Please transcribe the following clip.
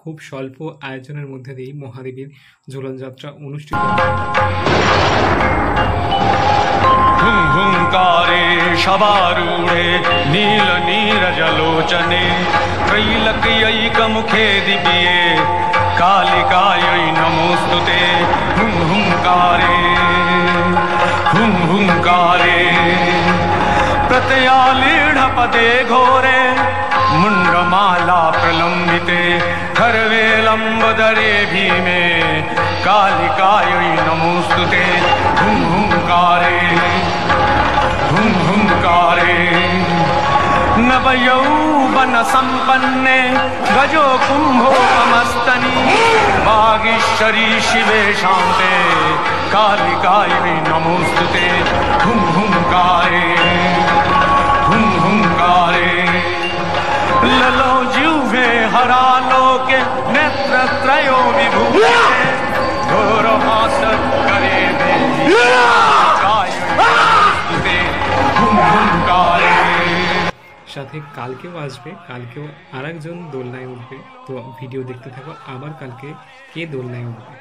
খুব স্বল্প আয়োজনের মধ্যে দিয়েই মহাদেবীর ঝুলন যাত্রা অনুষ্ঠিত हुंकारे शबारूढे नील नीरजलोचने त्रैलक्यैकमुखे दिव्ये कालिकायै नमोऽस्तुते हुंकारे प्रत्ययालीढपदे घोरे मुण्डमाला प्रलम्बिते खर्वे लम्बोदरे भीमे कालिकायै नमोऽस्तुते हुंकारे नवयौवन संपन्ने गजो कुंभोपमस्तनी वागीश्वरी शिवे शान्ते कालिकायै नमोऽस्तुते हुंकारे ललो जिह्वे हरालोके नेत्रत्रयो विभूते घोरहासकरे देवी সাথে কালকেও আসবে, কালকেও আরেকজন দোলনায় উঠবে। তো ভিডিও দেখতে থাকো আবার কালকে কে দোলনায় উঠবে।